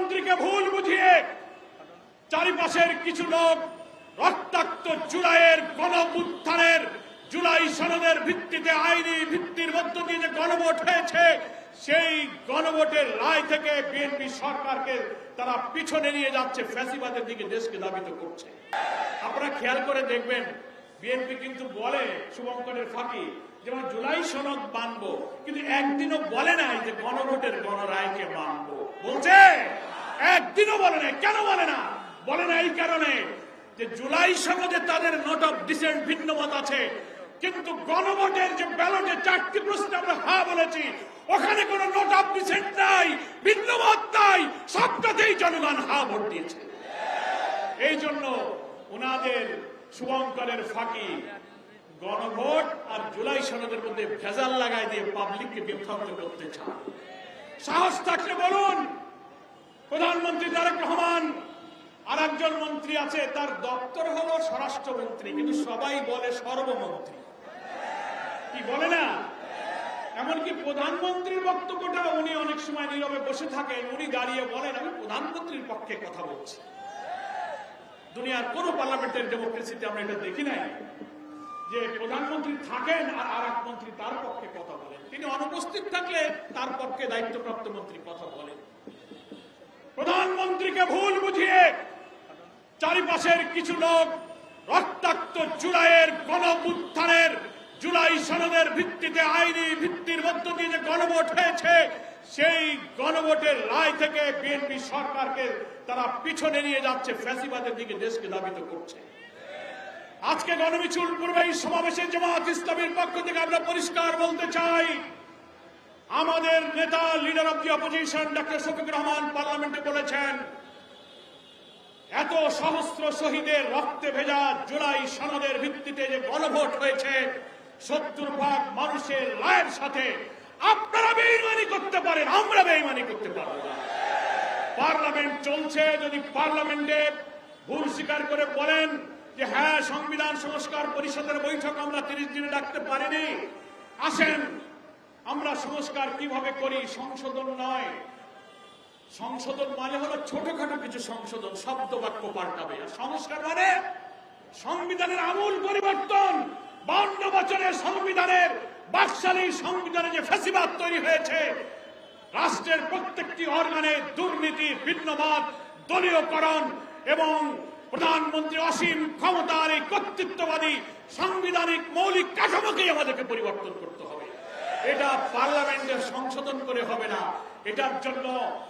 প্রধানমন্ত্রীকে ভুল বুঝিয়ে চারিপাশের কিছু লোক রক্তাক্ত জুলাইয়ের গণঅভ্যুত্থানের জুলাই সনদের ভিত্তিতে আইনি ভিত্তির মধ্য দিয়ে যে গণভোট হয়েছে সেই গণভোটের রায় থেকে বিএনপি সরকারকে তারা পিছনে নিয়ে যাচ্ছে, ফ্যাসিবাদের দিকে দেশকে ধাবিত করছে। আপনারা খেয়াল করে দেখবেন বিএনপি কিন্তু বলে শুভঙ্করের ফাঁকি যেমন জুলাই সনদ মানবো, কিন্তু একদিনও বলে নাই যে গণভোটের গণরায়কে মানবো। বলছে একদিনও বলে নাই। কেন বলে না? বলে না এই কারণে যে জুলাই সনদে তাদের নোট অফ ডিসেন্ট ভিন্ন মত আছে, কিন্তু গণভোটের যে ব্যালটে 4টি প্রশ্নে আমরা হ্যাঁ বলেছি ওখানে কোন নোট অফ ডিসেন্ট নাই, ভিন্ন মত নাই, সবটাতেই জনগণ হ্যাঁ ভোট দিয়েছে। এই জন্য ওনাদের শুভঙ্করের ফাঁকি গণভোট আর জুলাই সনদের মধ্যে ভেজাল লাগাই দিয়ে পাবলিককে বিভ্রান্ত করতে চান। সাহস থাকলে বলুন, প্রধানমন্ত্রী তারেক রহমান আর একজন মন্ত্রী আছে, তার দপ্তর হলো স্বরাষ্ট্রমন্ত্রী, কিন্তু সবাই বলে সর্বমন্ত্রী। কি বলে না? এমনকি প্রধানমন্ত্রীর বক্তব্যটা উনি অনেক সময় নীরবে বসে থাকেন, উনি দাঁড়িয়ে বলেন আমি প্রধানমন্ত্রীর পক্ষে কথা বলছি। দুনিয়ার কোন পার্লামেন্টের ডেমোক্রেসিতে আমরা এটা দেখি নাই যে প্রধানমন্ত্রী থাকেন আর আরেক মন্ত্রী তার পক্ষে কথা বলেন। তিনি অনুপস্থিত থাকলে তার পক্ষে দায়িত্বপ্রাপ্ত মন্ত্রী কথা বলেন। প্রধানমন্ত্রীকে ভুল বুঝিয়ে চারিপাশের কিছু লোক রক্তাক্ত জুলাইয়ের গণঅভ্যুত্থানের জুলাই সনদের ভিত্তিতে আইনি ভিত্তির মধ্য দিয়ে যে গণভোট হয়েছে সেই গণভোটের রায় থেকে বিএনপি সরকারকে তারা পিছনে নিয়ে যাচ্ছে, ফ্যাসিবাদের দিকে দেশকে ধাবিত করছে। আজকে গণমিছিল পূর্বে এই সমাবেশে জামাত ইসলামীর পক্ষ থেকে আমরা পরিষ্কার বলতে চাই, আমাদের নেতা leader of the opposition doctor Shafiqur Rahman পার্লামেন্টে বলেছেন এত সহস্র শহীদের রক্তে ভেজা জুলাই সনদের ভিত্তিতে যে গণভোট হয়েছে 70% মানুষের রায়ের সাথে আপনারা বেঈমানি করতে পারেন, আমরা বেঈমানি করতে পারবো না। পার্লামেন্ট চলছে, যদি পার্লামেন্টে ভুল স্বীকার করে বলেন যে হ্যাঁ সংবিধান সংস্কার পরিষদের বৈঠক আমরা 30 দিনে ডাকতে পারিনি, আসেন আমরা সংস্কার কিভাবে করি, সংশোধন নয়। সংশোধন মানে হলো ছোটখাটো কিছু সংশোধন, শব্দ বাক্য পাল্টাবে। আর সংস্কার মানে সংবিধানের আমূল পরিবর্তন। 52 বছরের সংবিধানের বাকশালী সংবিধানে যে ফ্যাসিবাদ তৈরি হয়েছে, রাষ্ট্রের প্রত্যেকটি অর্গানে দুর্নীতি, ভিন্নমত, দলীয়করণ এবং প্রধানমন্ত্রী অসীম ক্ষমতার এই কর্তৃত্ববাদী সাংবিধানিক মৌলিক কাঠামোকেই আমাদেরকে পরিবর্তন করতে হবে। এটা পার্লামেন্টের সংশোধন করে হবে না। এটার জন্য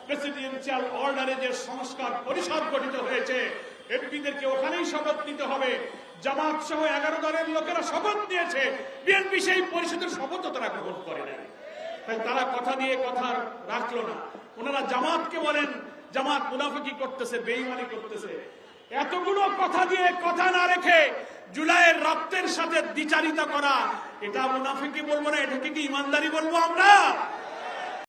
প্রেসিডেন্সিয়াল অর্ডারে যে সংস্কার পরিষদ গঠিত হয়েছে, এমপিদেরকে ওখানেই শপথ নিতে হবে। জামাত সহ 11 দলের লোকেরা শপথ নিয়েছে, বিএনপি সেই পরিষদের শপথ তারা গ্রহণ করে না। তাই তারা কথা দিয়ে কথা রাখলো না। ওনারা জামাতকে বলেন জামাত মুনাফিকি করতেছে, বেঈমানি করতেছে। এতগুলো কথা দিয়ে কথা না রেখে জুলাইয়ের রক্তের সাথে দ্বিচারিতা করা, এটা মুনাফিকি বলবো না, এটাকে কি ইমানদারি বলবো আমরা?